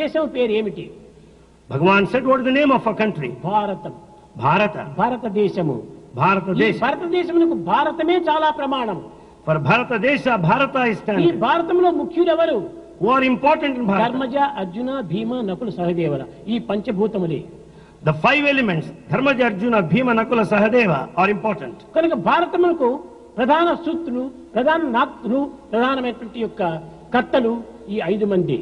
దేశం పేరు ఏమిటి? Bhagavan said, what is the name of a country? Bharatam. Bharata. భారతదేశము. Bharatadesha. భారతదేశమునకు భారతమే చాలా ప్రమాణం. For Bharatadesha, Bharata is ఈ standard. భారతంలో ముఖ్యులు ఎవరు? Who are important in Bharata? Dharmaja, Arjuna, భీమ, నకుల, సహదేవల ఈ పంచభూతములే. The 5 elements, Dharmaja, Arjuna, Bhima, Nakula, Sahadeva are important. కనుక భారతమునకు ప్రధాన సూత్రులు, ప్రధాన నాయకులు, ప్రధానమైనటువంటి యొక్క కర్తలు ఈ 5 మంది.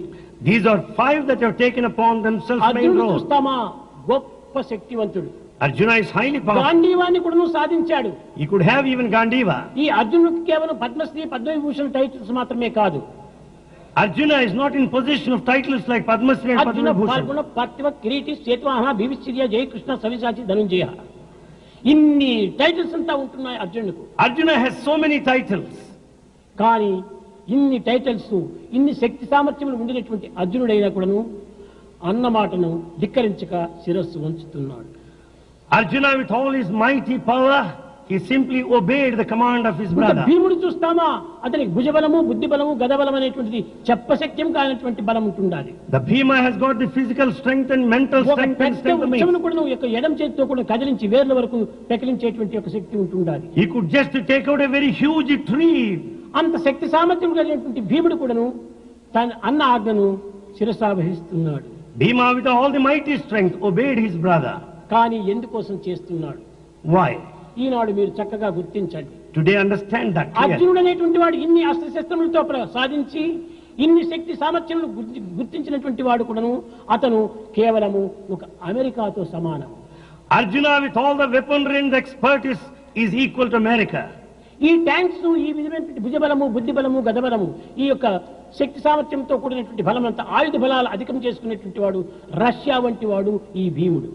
These are 5 that have taken upon themselves main అర్జునుడు role. చూస్తామా గొప్ప శక్తివంతుడు. Arjuna is highly powerful. గాంధీవాన్ని కూడా సాధించాడు. He could have even Gandiva. ఈ అర్జునుడికి కేవలం పద్మశ్రీ, పద్మవిభూషణ్ టైటిల్స్ మాత్రమే కాదు. Arjuna is not in possession of titles like Padma Shri and Arjuna Padma Phalguna Bhushan. పార్థివ కిరీటి సేత్వాహన భీవిశ్చర్య జయకృష్ణ సవిసాచి ధనుంజయ ఇన్ని టైటిల్స్ అంతా ఉంటున్నాయి అర్జునుడికి. Arjuna has so many titles. కానీ ఇన్ని టైటిల్స్, ఇన్ని శక్తి సామర్థ్యములు ఉండినటువంటి అర్జునుడైనా కూడాను అన్నమాటను ధిక్కరించక శిరస్సు వంచుతున్నాడు. Arjuna, with all his mighty power, he simply obeyed the command of his brother. భీముడు చూస్తామా అతనికి భుజబలము, బుద్ధిబలము, గదబలం అనేటువంటిది చెప్పశక్యం కానటువంటి బలం ఉంటుండాలి. The Bhima has got the physical strength and mental strength and strength of వృక్షమును కూడా యొక్క ఎడం చేతితో కూడా కదిలించి వేర్ల వరకు పెకిలించేటువంటి ఒక శక్తి ఉంటుండాలి. He could just take out a very huge tree. అంత శక్తి సామర్థ్యం కలిగినటువంటి భీముడు కూడాను తన అన్న ఆజ్ఞను శిరసావహిస్తున్నాడు. Bhima, with all the mighty strength, obeyed his brother. కానీ ఎందుకోసం చేస్తున్నాడు? Why? ఈనాడు మీరు చక్కగా గుర్తించండి. Today understand that clearly. అర్జునుడు అనేటువంటి వాడు ఇన్ని అస్త్రశస్త్రములతో సాధించి ఇన్ని శక్తి సామర్థ్యములు గుర్తించినటువంటి వాడు కూడాను అతను కేవలము ఒక అమెరికాతో సమానం. Arjuna, with all the weaponry and the expertise, is equal to America. ఈ ట్యాంక్స్, ఈ విధమైనటువంటి భుజబలము, బుద్ధిబలము, గదబలము, ఈ యొక్క శక్తి సామర్థ్యంతో కూడినటువంటి బలమంతా ఆయుధ బలాలు అధికం చేసుకునేటువంటి వాడు రష్యా వంటి వాడు ఈ భీముడు.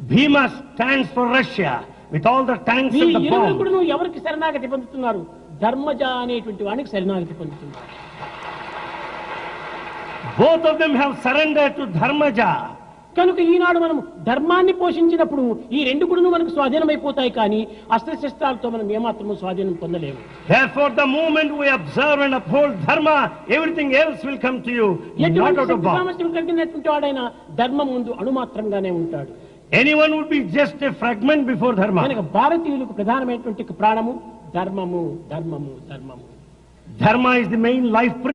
Bhima stands for Russia with all the tanks ఈ and the ఇరువురు bombs. కూడా ఎవరికి శరణాగతి పొందుతున్నారు? ధర్మజ అనేటువంటి వానికి శరణాగతి పొందుతున్నారు. Both of them have surrendered to Dharmaja. కనుక ఈనాడు మనం ధర్మాన్ని పోషించినప్పుడు ఈ రెండు కూడా మనకు స్వాధీనమైపోతాయి, కానీ అస్త్రశస్త్రాలతో మనం ఏమాత్రము స్వాధీనం పొందలేము. Therefore, the moment we observe and uphold Dharma, everything else will come to you, not out of Shakti bounds. సామర్థ్యం కలిగినటువంటి వాడైనా ధర్మం ముందు అణుమాత్రంగానే ఉంటాడు. Anyone would be just a fragment before Dharma. కనుక భారతీయులకు ప్రధానమైనటువంటి ప్రాణము ధర్మము, ధర్మము, ధర్మము. Dharma is the main life